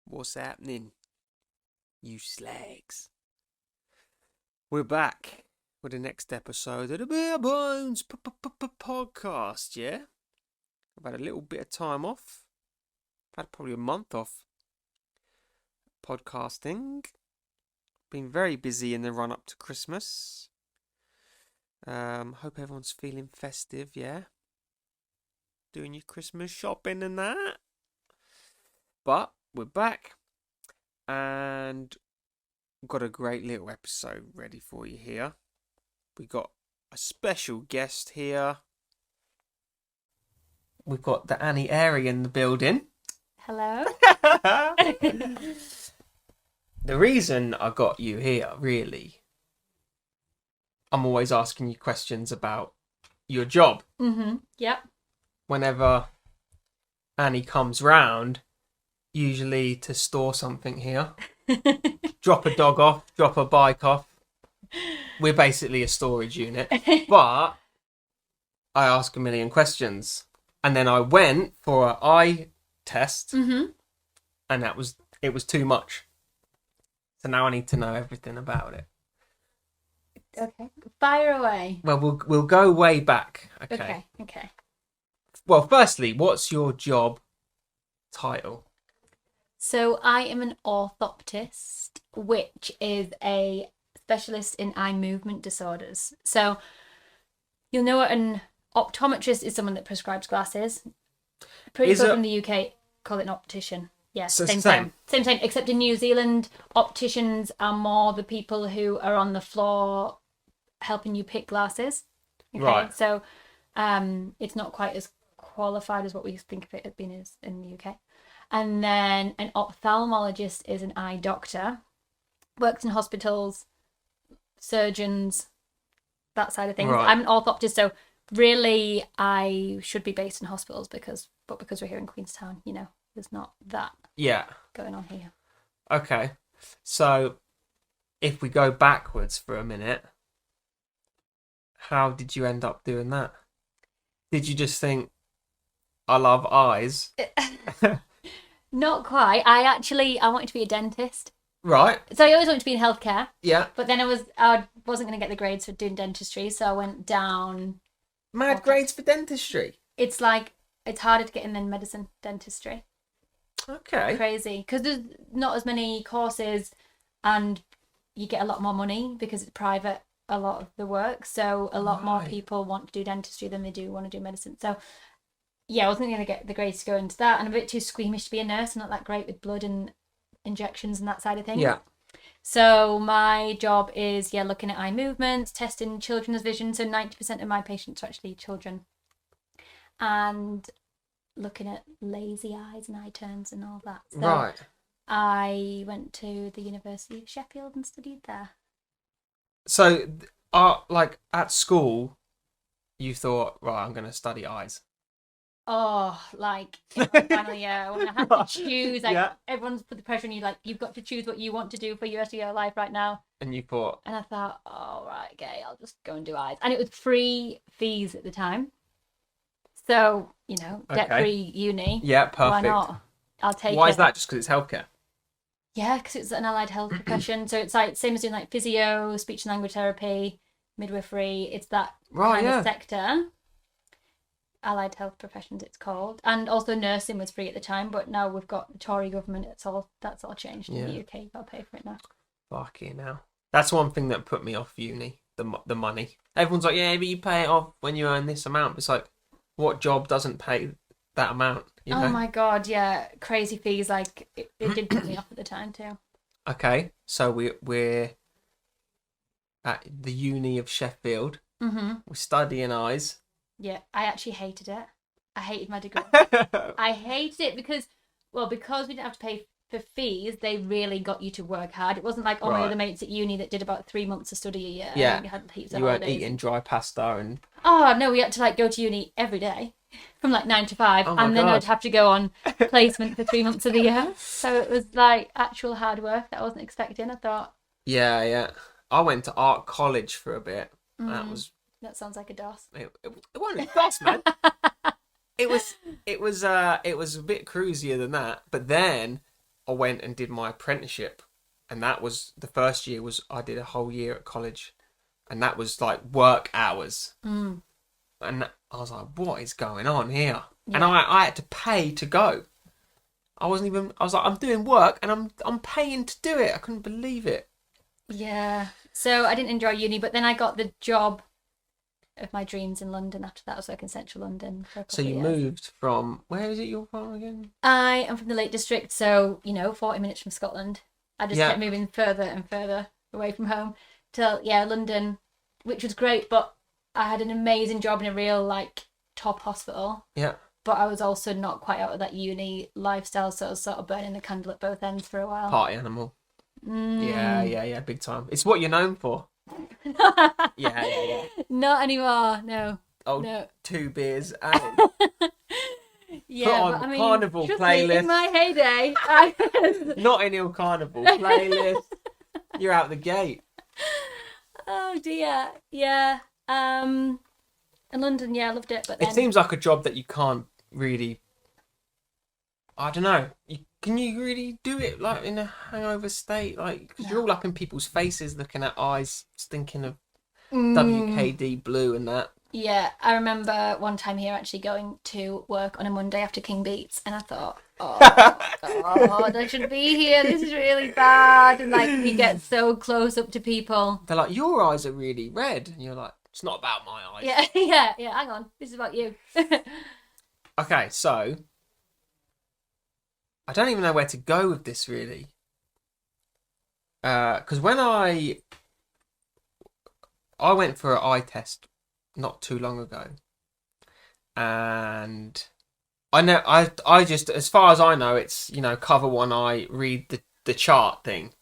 What's happening, you slags? We're back with the next episode of the Bare Bones podcast, yeah? I've had a little bit of time off. I've had probably a month off podcasting. Been very busy in the run-up to Christmas. Hope everyone's feeling festive, yeah? Doing your Christmas shopping and that. But we're back. And we've got a great little episode ready for you here. We got a special guest here. We've got the Annie Airey in the building. Hello. The reason I got you here, really, I'm always asking you questions about your job. Yep. Whenever Annie comes round, usually to store something here, drop a dog off, drop a bike off. We're basically a storage unit. But I ask a million questions. And then I went for an eye test, and it was too much. So now I need to know everything about it. Okay. Fire away. Well, we'll go way back. Okay. Okay. Well, firstly, what's your job title? So I am an orthoptist, which is a specialist in eye movement disorders. So you'll know what an optometrist is, someone that prescribes glasses. Pretty people from the UK call it an optician. Yes, so same, except in New Zealand, opticians are more the people who are on the floor helping you pick glasses. Okay? Right. So it's not quite as qualified as what we think of it as being in the UK. And then an ophthalmologist is an eye doctor, works in hospitals, surgeons, that side of things. Right. I'm an orthoptist, so really I should be based in hospitals because we're here in Queenstown, there's not that going on here. Okay. So if we go backwards for a minute, how did you end up doing that? Did you just think, I love eyes? Not quite. I wanted to be a dentist. Right. So I always wanted to be in healthcare. Yeah. But then I wasn't going to get the grades for doing dentistry, so I went down. Mad grades for dentistry. It's harder to get in than medicine dentistry. Okay. Crazy. Because there's not as many courses and you get a lot more money because it's private, a lot of the work. So a lot more people want to do dentistry than they do want to do medicine. So yeah, I wasn't going to get the grades to go into that. And I'm a bit too squeamish to be a nurse. I'm not that great with blood and injections and that side of things. Yeah. So my job is, looking at eye movements, testing children's vision. So 90% of my patients are actually children. And looking at lazy eyes and eye turns and all that. So right. I went to the University of Sheffield and studied there. So, at school, you thought, right, I'm going to study eyes. Oh, in my final year, when I had to choose, everyone's put the pressure on you, you've got to choose what you want to do for the rest of your life right now. And you thought? And I thought, oh, right, okay, I'll just go and do eyes. And it was free fees at the time. So, debt-free uni. Yeah, perfect. Why not? I'll take it. Why is that? Just because it's healthcare? Yeah, because it's an allied health profession. So it's same as doing physio, speech and language therapy, midwifery. It's that kind of sector. Allied health professions, it's called. And also nursing was free at the time, but now we've got the Tory government. That's all changed in the UK. You've got to pay for it now. Fucking hell. That's one thing that put me off uni, the money. Everyone's like, yeah, but you pay it off when you earn this amount. It's like, what job doesn't pay that amount? Oh my God, yeah. Crazy fees. It did put me off at the time too. Okay, so we're at the Uni of Sheffield. Mm-hmm. We're studying eyes. Yeah, I actually hated it. I hated my degree. I hated it because we didn't have to pay for fees. They really got you to work hard. It wasn't like all my other mates at uni that did about 3 months of study a year. Yeah, and had heaps of you weren't holidays. eating dry pasta and... Oh, no, we had to go to uni every day from 9 to 5. And then I'd have to go on placement for 3 months of the year. So it was actual hard work that I wasn't expecting, I thought. Yeah. I went to art college for a bit. That sounds like a DOS. It wasn't a DOS, man. It was a bit cruisier than that. But then I went and did my apprenticeship, and that was the first year. Was I did a whole year at college, and that was like work hours. And I was like, what is going on here? Yeah. And I had to pay to go. I was like, I'm doing work and I'm paying to do it. I couldn't believe it. Yeah. So I didn't enjoy uni, but then I got the job of my dreams in London after that. I was working in central London for a couple So you of years. moved from, where is it you're from again? I am from the Lake District, so 40 minutes from Scotland. I just kept moving further and further away from home till London, which was great, but I had an amazing job in a real like top hospital. Yeah. But I was also not quite out of that uni lifestyle, so I was sort of burning the candle at both ends for a while. Party animal. Yeah, big time. It's what you're known for. Yeah. Not anymore, no. Oh, no. 2 beers and Yeah, put on but, I mean, Carnival trust me, playlist. in my heyday, I was... Notting Hill Carnival playlist. You're out the gate. Oh dear, yeah. In London, I loved it, but then... It seems like a job that you can't really. I don't know. Can you really do it like in a hangover state? Like, because you're all up in people's faces, looking at eyes, thinking of WKD Blue and that. Yeah, I remember one time here actually going to work on a Monday after King Beats, and I thought, oh God, I shouldn't be here. This is really bad. And like, you get so close up to people. They're like, your eyes are really red, and you're like, it's not about my eyes. Yeah. Hang on, this is about you. Okay, so I don't even know where to go with this really, because when I went for an eye test not too long ago, and I know I just, as far as I know, it's cover one eye, read the chart thing,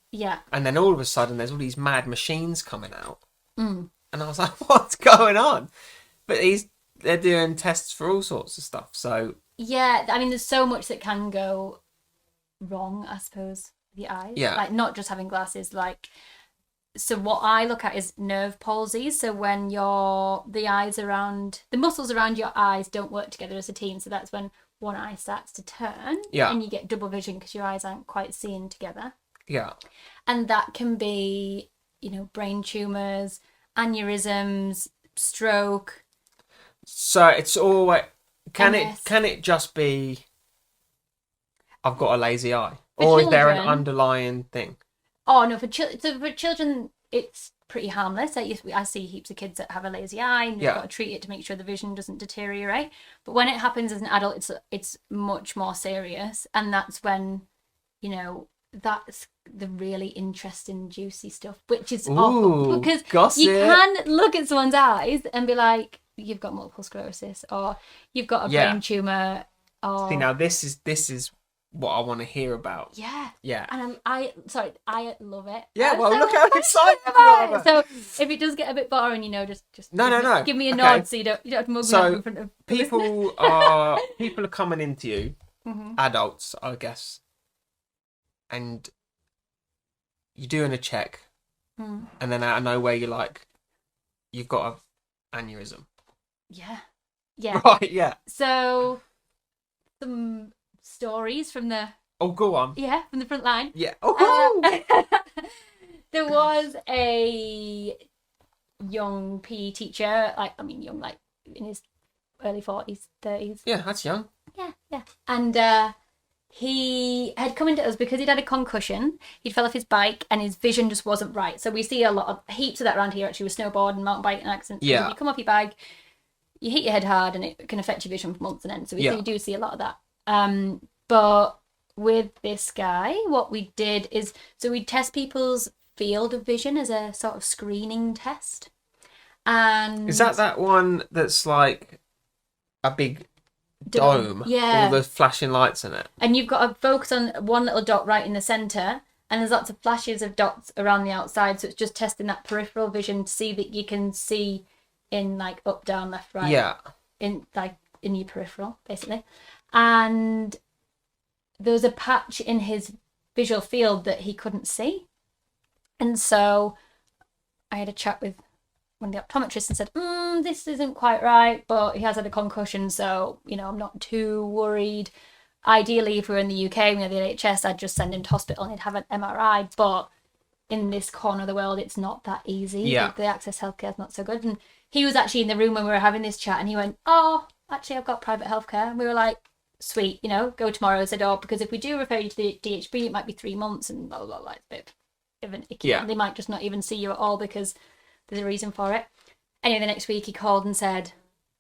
and then all of a sudden there's all these mad machines coming out, and I was like, what's going on? But they're doing tests for all sorts of stuff, so yeah, I mean, there's so much that can go wrong, I suppose, with the eyes. Yeah. Like, not just having glasses, like, so what I look at is nerve palsy. So when the muscles around your eyes don't work together as a team, so that's when one eye starts to turn, and you get double vision because your eyes aren't quite seeing together. Yeah. And that can be, brain tumours, aneurysms, stroke. So it's always, can MS. it just be I've got a lazy eye, For or is there an children- underlying thing? Oh no, for children, it's pretty harmless. I see heaps of kids that have a lazy eye, and you've got to treat it to make sure the vision doesn't deteriorate. But when it happens as an adult, it's much more serious, and that's when, that's the really interesting, juicy stuff, which is awful because gossip. you can look at someone's eyes and be like, you've got multiple sclerosis, or you've got a brain tumor, or See, now this is what I want to hear about. Yeah. And I love it. Yeah, I'm well, so look how excited you about are. it. So if it does get a bit boring, just No. give me a Okay. nod so you don't have to mug me up in front of people are coming into you, Mhm. adults, I guess, and you're doing a check, and then out of nowhere you're like, you've got an aneurysm. Yeah. Right. Yeah. So some stories from the Go on. from the front line. Yeah. There was a young PE teacher, young, like in his early 40s, 30s. Yeah, that's young. Yeah. And he had come into us because he'd had a concussion. He'd fell off his bike and his vision just wasn't right. So we see heaps of that around here actually with snowboard and mountain bike and accidents. Yeah. If you come off your bike, you hit your head hard and it can affect your vision for months and ends. So we do see a lot of that. But with this guy, what we did is, so we test people's field of vision as a sort of screening test. And Is that one that's like a big dome? Yeah. All the flashing lights in it. And you've got to focus on one little dot right in the centre, and there's lots of flashes of dots around the outside, so it's just testing that peripheral vision to see that you can see in like up, down, left, right. Yeah. In your peripheral, basically. And there was a patch in his visual field that he couldn't see. And so I had a chat with one of the optometrists and said, this isn't quite right, but he has had a concussion, so, I'm not too worried. ideally, if we were in the UK, the NHS, I'd just send him to hospital and he'd have an MRI. But in this corner of the world, it's not that easy. Yeah. The access healthcare is not so good. And he was actually in the room when we were having this chat, and he went, "Oh, actually, I've got private healthcare." And we were like, "Sweet, go tomorrow." I said, "Oh, because if we do refer you to the DHB, it might be 3 months," and blah blah blah. It's a bit of an icky. Yeah. They might just not even see you at all because there's a reason for it. Anyway, the next week he called and said,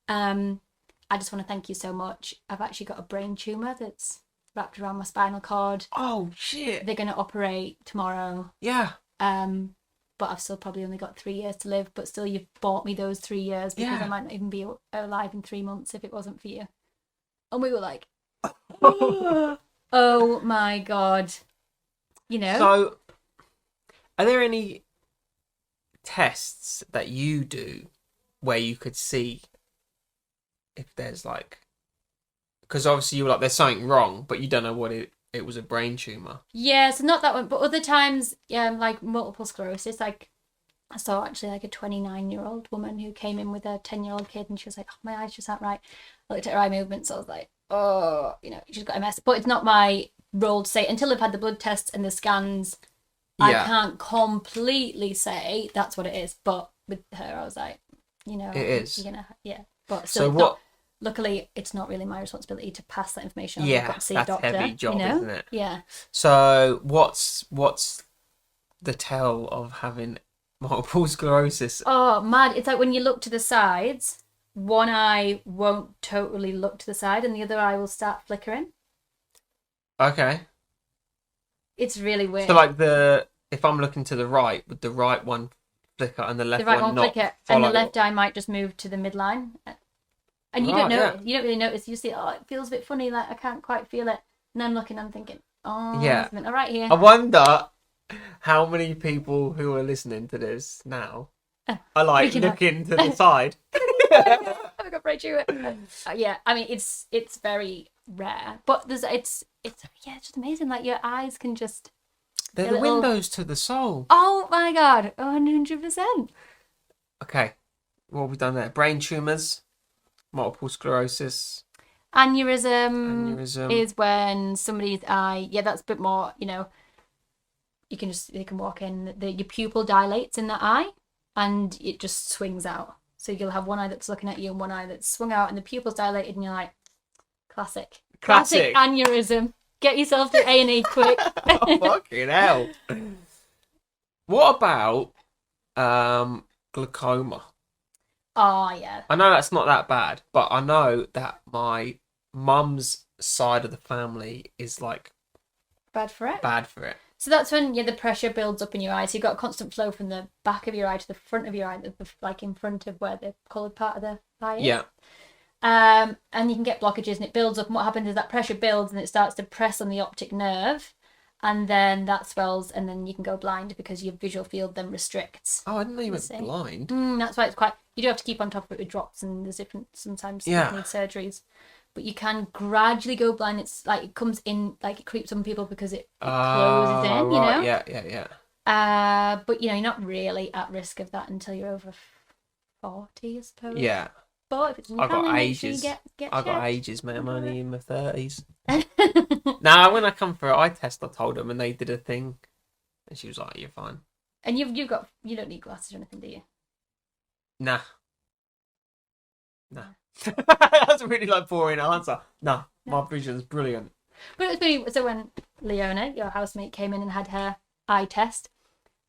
"I just want to thank you so much. I've actually got a brain tumour that's wrapped around my spinal cord. Oh shit. They're going to operate tomorrow. Yeah. But I've still probably only got 3 years to live. But still, you've bought me those 3 years because I might not even be alive in 3 months if it wasn't for you." And we were like, "Oh my God." So, are there any tests that you do where you could see if there's like, because obviously you were like, there's something wrong, but you don't know what it was a brain tumour. Yeah, so not that one, but other times, like multiple sclerosis, like I saw actually like a 29-year-old woman who came in with a 10-year-old kid, and she was like, "Oh, my eyes just aren't right." I looked at her eye movements, so I was like, "Oh, she's got MS." But it's not my role to say, until I've had the blood tests and the scans, I can't completely say that's what it is. But with her, I was like, it is. You're gonna, But so still, what? Luckily, it's not really my responsibility to pass that information on. Yeah, I've got to see that's a doctor, a heavy job, isn't it? Yeah. So what's the tell of having multiple sclerosis? Oh, mad. It's like when you look to the sides, one eye won't totally look to the side and the other eye will start flickering. Okay. It's really weird. So like if I'm looking to the right, would the right one flicker and the left the right one one not flicker, and the left eye might just move to the midline. And you don't know, you don't really notice. You see, "Oh, it feels a bit funny, like I can't quite feel it." And I'm looking, I'm thinking, "Oh, yeah, all right here." I wonder how many people who are listening to this now are like looking to the side. I've got brain tumour. Yeah, I mean it's very rare, but it's just amazing. Like your eyes can just. They're the windows to the soul. Oh my God, 100%. Okay, what have we done there? Brain tumours, multiple sclerosis. Aneurysm is when somebody's eye, that's a bit more, they can walk in, your pupil dilates in the eye and it just swings out. So you'll have one eye that's looking at you and one eye that's swung out and the pupil's dilated and you're like, classic aneurysm. Get yourself to A&E quick. Oh, fucking hell. What about glaucoma? Oh, yeah. I know that's not that bad, but I know that my mum's side of the family is like bad for it. So that's when the pressure builds up in your eye. So you've got a constant flow from the back of your eye to the front of your eye, like in front of where the coloured part of the eye is. Yeah. And you can get blockages and it builds up, and what happens is that pressure builds and it starts to press on the optic nerve, and then that swells and then you can go blind because your visual field then restricts. Oh, I didn't know you went blind. That's why it's you do have to keep on top of it with drops, and there's sometimes you need surgeries, but you can gradually go blind. It's like it comes in, like it creeps on people because it closes in, right. Yeah. But you're not really at risk of that until you're over 40, I suppose. Yeah. But if it's in your I've got family, ages. Get I've checked. got ages, man. I'm only in my 30s. Now, when I come for an eye test, I told them, and they did a thing, and she was like, "You're fine." And you don't need glasses or anything, do you? Nah. That's a really boring answer. No, my vision's brilliant. But it was funny. So when Leona, your housemate, came in and had her eye test,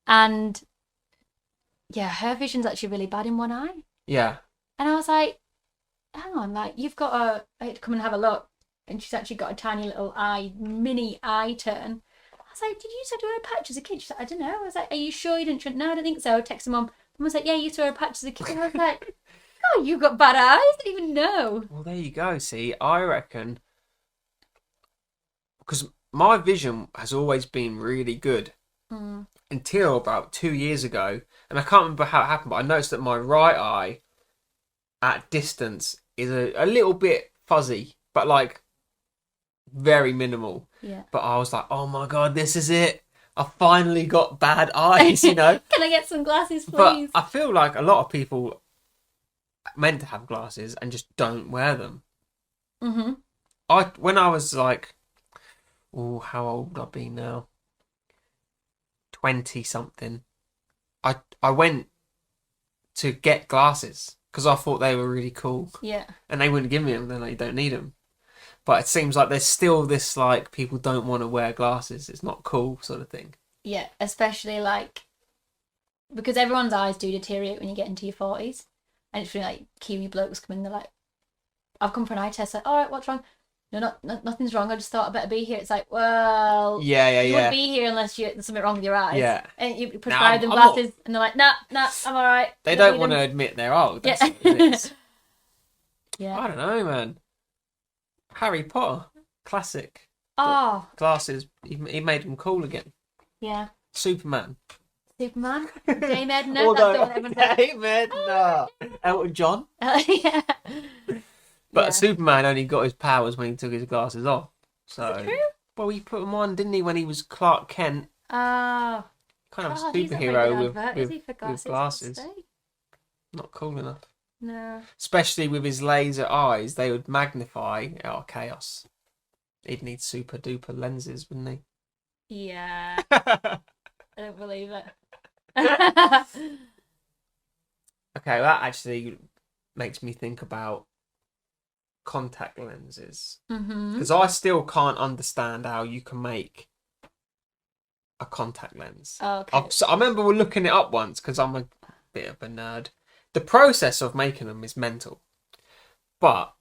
and her vision's actually really bad in one eye. Yeah. And I was like, hang on, you've got I had to come and have a look. And she's actually got a tiny little mini eye turn. I was like, did you used to wear a patch as a kid? She's like, I don't know. I was like, are you sure you didn't? She went, no, I don't think so. I texted Mum. Mum was like, yeah, you used to wear a patch as a kid. And I was like, oh, you've got bad eyes? I didn't even know. Well, there you go. See, I reckon, because my vision has always been really good until about 2 years ago. And I can't remember how it happened, but I noticed that my right eye at distance is a little bit fuzzy, but very minimal. Yeah. But I was like, oh my God, this is it. I finally got bad eyes, Can I get some glasses, please? But I feel like a lot of people are meant to have glasses and just don't wear them. Mm-hmm. when I was like, oh, how old would I be now? 20 something. I went to get glasses because I thought they were really cool, Yeah. and they wouldn't give me them. Then you don't need them. But it seems like there's still this like people don't want to wear glasses. It's not cool sort of thing. Yeah, especially like because everyone's eyes do deteriorate when you get into your 40s, and it's really like Kiwi blokes come in. They're like, "I've come for an eye test." Like, all right, what's wrong? No, nothing's wrong. I just thought I better be here. It's like, well, Yeah, you wouldn't be here unless there's something wrong with your eyes. Yeah. And you prescribe them I'm glasses, and they're like, nah, I'm all right. They don't want to admit they're old. That's what it is. Yeah. I don't know, man. Harry Potter, classic. Oh. Glasses. He made them cool again. Yeah. Superman. Superman. Dame Edna. Although, That's the one everyone says. Dame Edna. Elton John. Yeah. But Yeah. Superman only got his powers when he took his glasses off. So, Is it true? well, he put them on, didn't he, when he was Clark Kent? Oh. Kind of God, a he's not very superhero good advert, is he, for with glasses? glasses. What's he? Not cool enough. No. Especially with his laser eyes, they would magnify our chaos. He'd need super duper lenses, wouldn't Yeah. he? I don't believe it. Okay, that actually makes me think about contact lenses. Mm-hmm. Because I still can't understand how you can make a contact lens. Okay. I remember we were looking it up once because I'm a bit of a nerd. The process of making them is mental. But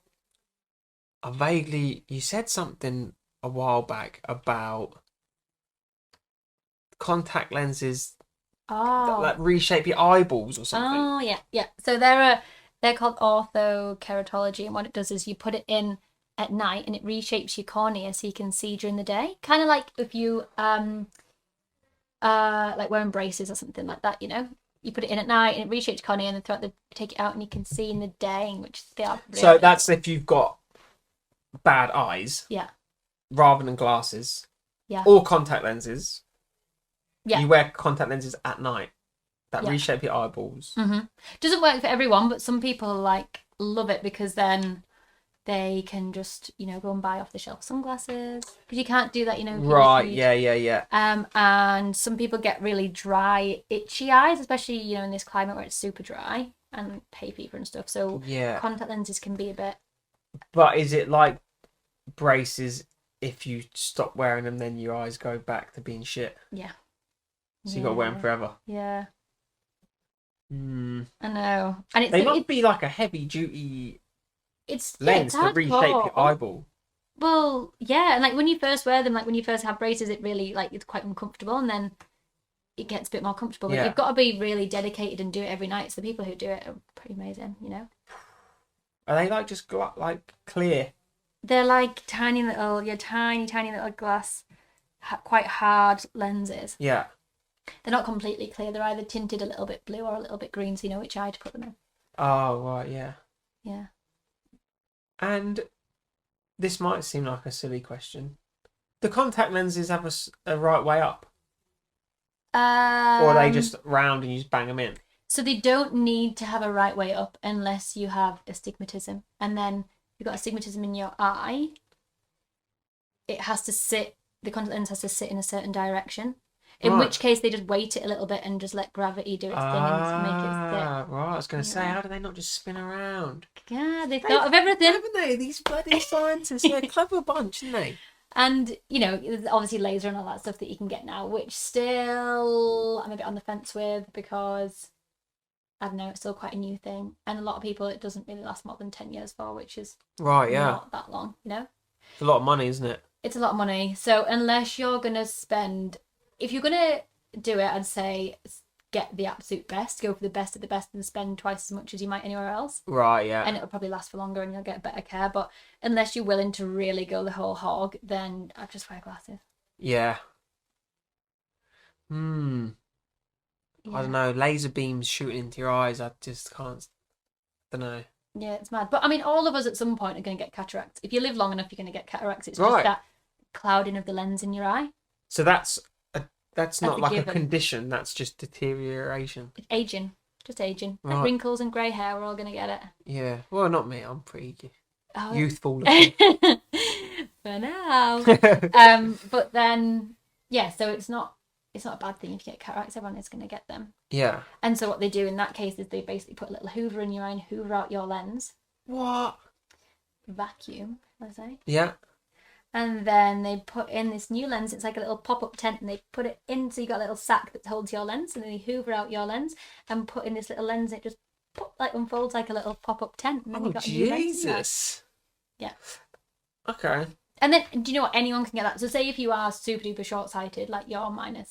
you said something a while back about contact lenses that like reshape your eyeballs or something. Oh, yeah. So they're called orthokeratology, and what it does is you put it in at night and it reshapes your cornea so you can see during the day. Kind of like if you like wearing braces or something like that, you know. You put it in at night and it reshapes your cornea, and then throughout you take it out and you can see in the day, which they are. Really So that's if you've got bad eyes. Yeah. Rather than glasses. Yeah. Or contact lenses. Yeah. You wear contact lenses at night that Yeah. reshape your eyeballs. Mm-hmm. Doesn't work for everyone, but some people like love it because then they can just, you know, go and buy off the shelf sunglasses because you can't do that, you know. Right. Yeah. And some people get really dry, itchy eyes, especially, you know, in this climate where it's super dry and hay fever and stuff. So Yeah. contact lenses can be a bit. But is it like braces? If you stop wearing them, then your eyes go back to being shit. Yeah. So you got to wear them forever. Yeah. Mm. I know. And They must be like a heavy duty it's lens yeah, to reshape your eyeball. Well, yeah, and like when you first wear them, like when you first have braces, it really like it's quite uncomfortable, and then it gets a bit more comfortable. But you've got to be really dedicated and do it every night. So the people who do it are pretty amazing, you know. Are they like just like clear? They're like tiny little glass, quite hard lenses. Yeah. They're not completely clear. They're either tinted a little bit blue or a little bit green, so you know which eye to put them in. Oh right, yeah. Yeah. And this might seem like a silly question. Do contact lenses have a right way up? Or are they just round and you just bang them in? So they don't need to have a right way up unless you have astigmatism. And then if you've got astigmatism in your eye, it has to sit, the contact lens has to sit in a certain direction. In which case they just weight it a little bit and just let gravity do its thing and make it sit. Right, I was going to say, how do they not just spin around? Yeah, they've thought of everything. Haven't they? These bloody scientists, they're a clever bunch, aren't they? And, you know, there's obviously laser and all that stuff that you can get now, which still I'm a bit on the fence with because, I don't know, it's still quite a new thing. And a lot of people, it doesn't really last more than 10 years for, which is not that long, you know? It's a lot of money, isn't it? It's a lot of money. So unless you're going to spend... If you're going to do it, I'd say get the absolute best, go for the best of the best and spend twice as much as you might anywhere else. Right, yeah. And it'll probably last for longer and you'll get better care. But unless you're willing to really go the whole hog, then I'd just wear glasses. Yeah. Yeah. I don't know. Laser beams shooting into your eyes, I just can't. Don't know. Yeah, it's mad. But I mean, all of us at some point are going to get cataracts. If you live long enough, you're going to get cataracts. It's just that clouding of the lens in your eye. So that's not like given. a condition. That's just deterioration. It's aging. Just aging. Right. Like wrinkles and grey hair, we're all going to get it. Yeah. Well, not me. I'm pretty Oh. youthful looking. for now. But then, yeah, so it's not a bad thing if you get cataracts. Everyone is going to get them. Yeah. And so what they do in that case is they basically put a little hoover in your eye and hoover out your lens. What? Vacuum, let's say. Yeah. And then they put in this new lens. It's like a little pop-up tent, and they put it in, so you got a little sack that holds your lens, and then they hoover out your lens and put in this little lens. And it just unfolds like a little pop-up tent, and then you got a new lens. Jesus. Yeah. Okay. And then, do you know what? Anyone can get that. So say if you are super duper short-sighted, like you're -10,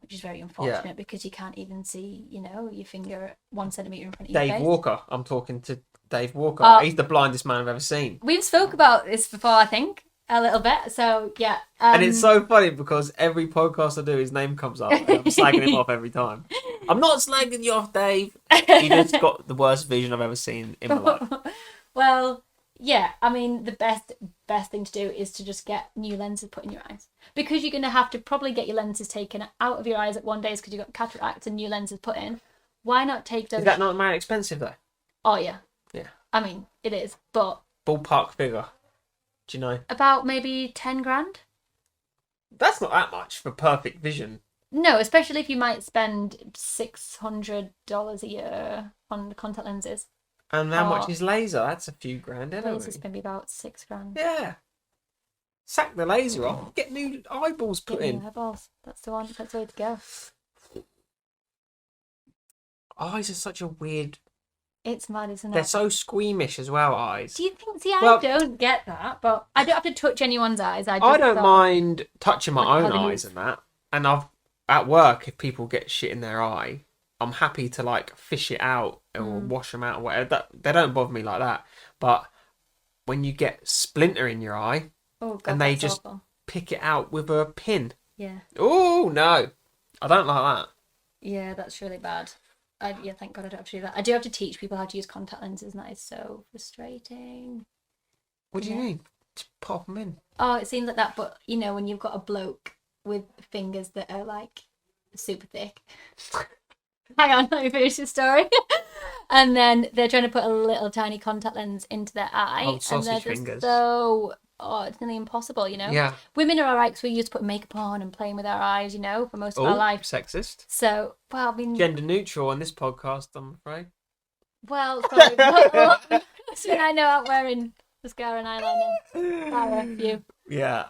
which is very unfortunate because you can't even see, your finger 1 centimetre in front of your face. Dave Walker. I'm talking to Dave Walker. He's the blindest man I've ever seen. We've spoke about this before, I think, a little bit. So, yeah. And it's so funny because every podcast I do, his name comes up. And I'm slagging him off every time. I'm not slagging you off, Dave. He just got the worst vision I've ever seen in my life. Well, yeah. I mean, the best thing to do is to just get new lenses put in your eyes. Because you're going to have to probably get your lenses taken out of your eyes at one day because you've got cataracts and new lenses put in. Why not take those? Is that not very expensive, though? Oh, yeah. Yeah. I mean, it is, but... Ballpark figure. Do you know? About maybe 10 grand? That's not that much for perfect vision. No, especially if you might spend $600 a year on the contact lenses. And how much is laser? That's a few grand, anyway. Laser's maybe about 6 grand. Yeah. Sack the laser off. Get new eyeballs put in. Eyeballs. That's the one. That's the way to go. Eyes are such a weird... It's mad, isn't it? They're so squeamish as well, eyes. Do you think... See, I don't get that, but I don't have to touch anyone's eyes. I don't mind touching my own eyes and that. And at work, if people get shit in their eye, I'm happy to fish it out or wash them out or whatever. They don't bother me like that. But when you get splinter in your eye, and they just pick it out with a pin. Yeah. Oh no, I don't like that. Yeah, that's really bad. Thank God I don't have to do that. I do have to teach people how to use contact lenses, and that is so frustrating. What do you mean? Just pop them in. Oh, it seems like that, but when you've got a bloke with fingers that are super thick. Hang on, let me finish the story. And then they're trying to put a little tiny contact lens into their eye. Oh, sausage and they're fingers. It's nearly impossible, Yeah. Women are alright because we used to put makeup on and playing with our eyes, for most of our life. Sexist. So, well, I mean... Gender neutral on this podcast, I'm afraid. Well, sorry. I know I'm wearing mascara and eyeliner. Sarah, you. Yeah.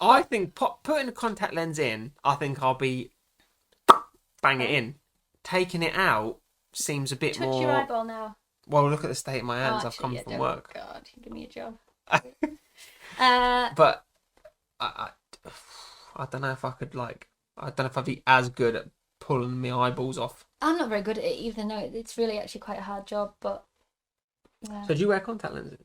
I think putting a contact lens in, I think I'll be bang it in. Taking it out seems a bit more... Touch your eyeball now. Well, look at the state of my hands. I've come from work. Oh, God, give me a job. But I don't know if I could I don't know if I'd be as good at pulling my eyeballs off. I'm not very good at it either. No, it's really actually quite a hard job. But yeah. So do you wear contact lenses?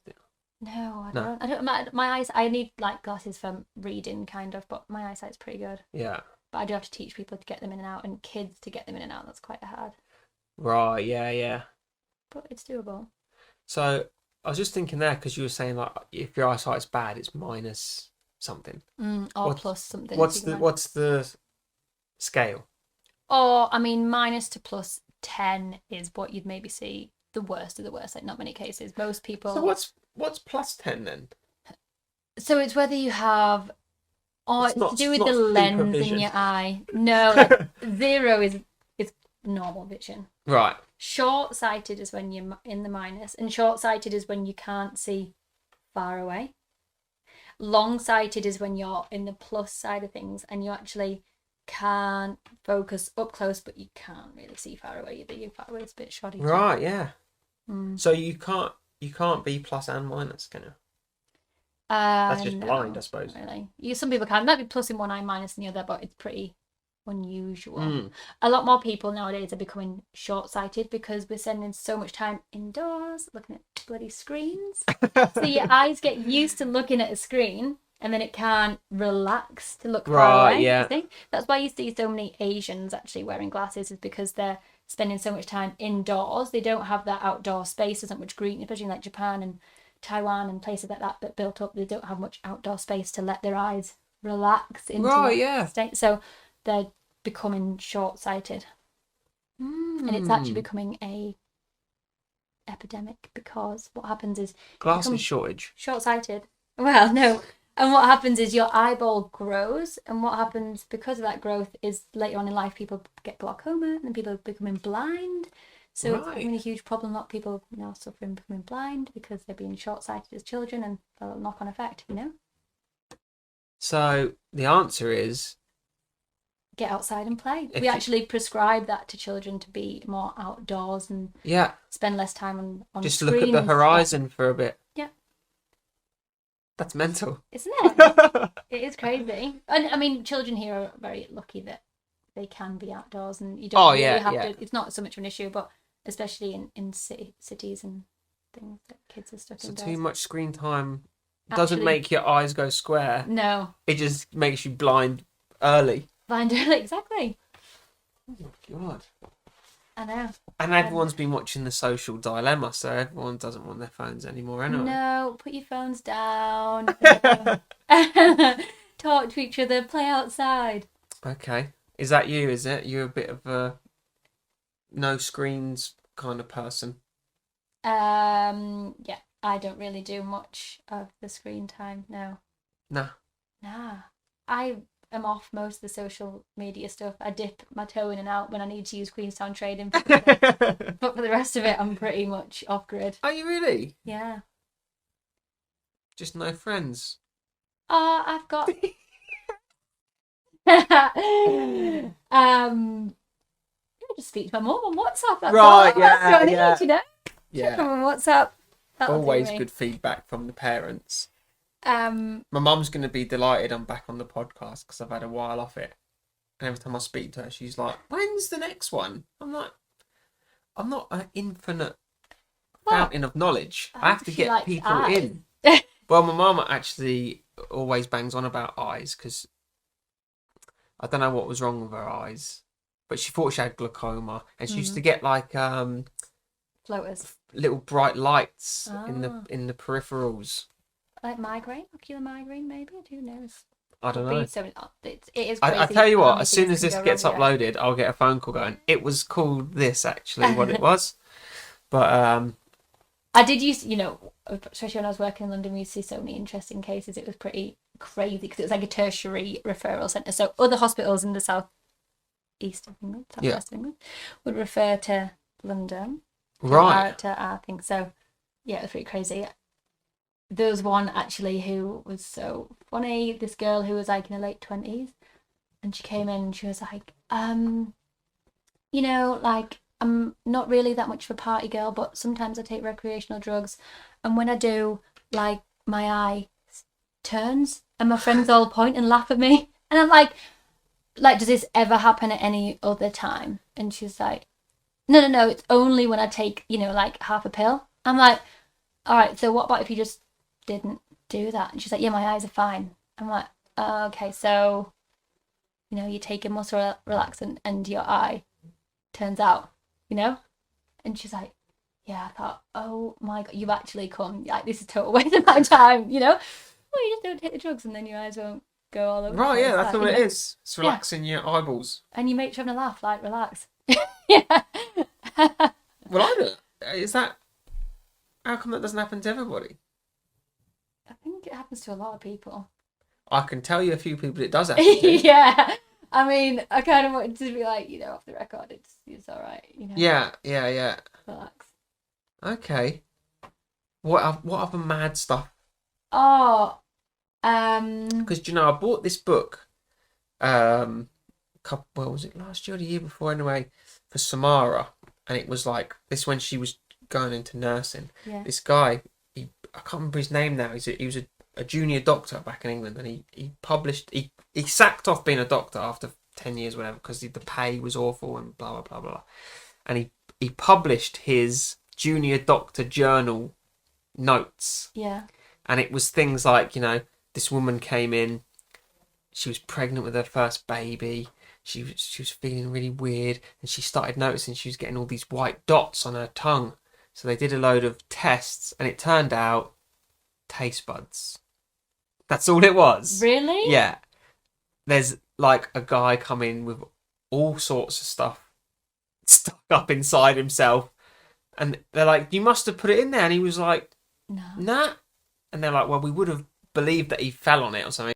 No, I don't. I don't. My eyes. I need glasses for reading, kind of. But my eyesight's pretty good. Yeah. But I do have to teach people to get them in and out, and kids to get them in and out. That's quite hard. Right. Yeah. But it's doable. So I was just thinking there because you were saying if your eyesight's bad, it's minus something. Or plus something. What's the scale? Or I mean, minus to plus 10 is what you'd maybe see the worst of the worst. Not many cases. Most people. So what's plus 10 then? So it's whether you have. It's to do with the lens in your eye. No, 0 is normal vision. Right. Short-sighted is when you're in the minus, and short-sighted is when you can't see far away. Long-sighted is when you're in the plus side of things and you actually can focus up close, but you can't really see far away either. You're far away, it's a bit shoddy. Right, yeah. So you can't be plus and minus, can you? That's just blind, I suppose. Really, some people can. Might be plus in one eye, minus in the other, but it's pretty unusual. A lot more people nowadays are becoming short-sighted because we're spending so much time indoors looking at bloody screens. So your eyes get used to looking at a screen, and then it can't relax to look far away. Yeah. You see? That's why you see so many Asians actually wearing glasses, is because they're spending so much time indoors. They don't have that outdoor space. There's not much green, especially in Japan and Taiwan and places like that built up. They don't have much outdoor space to let their eyes relax into that state. So they're becoming short-sighted. And it's actually becoming a epidemic, because what happens is Glasses shortage. short-sighted. Well, no. And what happens is your eyeball grows, and what happens because of that growth is later on in life people get glaucoma and then people are becoming blind. So it's becoming a huge problem. A lot of people now suffering from becoming blind because they're being short-sighted as children, and the knock-on effect, you know? So the answer is Get outside and play. We actually prescribe that to children to be more outdoors and spend less time on just screen. Look at the horizon for a bit. Yeah. That's mental. Isn't it? It is crazy. And I mean, children here are very lucky that they can be outdoors, and you don't have to. It's not so much of an issue, but especially in cities and things that kids are stuck indoors. So too much screen time doesn't make your eyes go square. No. It just makes you blind early. Blind early, exactly. Oh my God. I know. And everyone's been watching The Social Dilemma, so everyone doesn't want their phones anymore anyway. No, put your phones down. Talk to each other, play outside. Okay. Is that you, is it? You're a bit of a no screens kind of person. Yeah, I don't really do much of the screen time, no. Nah. I am off most of the social media stuff. I dip my toe in and out when I need to use Queenstown Trading. But for the rest of it, I'm pretty much off grid. Are you really? Yeah. Just no friends? I've got... just speak to my mum on WhatsApp. That's all. That's what I need, you know? Yeah. Check on WhatsApp. Always good feedback from the parents. My mum's going to be delighted I'm back on the podcast because I've had a while off it. And every time I speak to her, she's like, when's the next one? I'm like, I'm not an infinite fountain of knowledge. I have to get people in. Well, my mum actually always bangs on about eyes because I don't know what was wrong with her eyes, but she thought she had glaucoma, and she used to get like floaters, little bright lights in the peripherals. Like migraine, ocular migraine, maybe. Who knows? I don't know. So it is crazy. I tell you what, as soon as this gets uploaded, I'll get a phone call going, it was called this, actually, what it was. But I did use, especially when I was working in London, we used to see so many interesting cases. It was pretty crazy because it was like a tertiary referral centre. So other hospitals in the south-east of England, south-west of England, would refer to London. Right. To our thing. So, yeah, it was pretty crazy. There was one actually who was so funny. This girl who was like in her late 20s, and she came in and she was like, like, I'm not really that much of a party girl, but sometimes I take recreational drugs, and when I do, like, my eye turns and my friends all point and laugh at me, and I'm like, does this ever happen at any other time? And she's like, no, it's only when I take, like half a pill. I'm like, all right, so what about if you just didn't do that? And she's like, yeah, my eyes are fine. I'm like, okay, so, you take a muscle relaxant and your eye turns out, And she's like, yeah. I thought, oh my God, you've actually come. Like, this is total waste of my time, Well, you just don't take the drugs and then your eyes won't go all over. Right, yeah, that's all it is. It's relaxing your eyeballs. And you make sure having a laugh, like, relax. Yeah. Well, I don't. Is that? How come that doesn't happen to everybody? I think it happens to a lot of people. I can tell you a few people it does happen to. Yeah. I mean, I kind of wanted to be like, off the record, it's all right, Yeah. Relax. Okay. What other mad stuff? Oh, because I bought this book, was it last year or the year before anyway, for Samara, and it was like this when she was going into nursing. Yeah. This guy, I can't remember his name now. He was a junior doctor back in England, and he published. He sacked off being a doctor after 10 years, whatever, because the pay was awful and blah blah blah blah. And he published his junior doctor journal notes. Yeah. And it was things like, this woman came in, she was pregnant with her first baby, she was feeling really weird, and she started noticing she was getting all these white dots on her tongue. So they did a load of tests, and it turned out taste buds. That's all it was. Really? Yeah. There's like a guy coming with all sorts of stuff stuck up inside himself, And they're like, you must have put it in there. And he was like, No. nah. And they're like, well, we would have believed that he fell on it or something.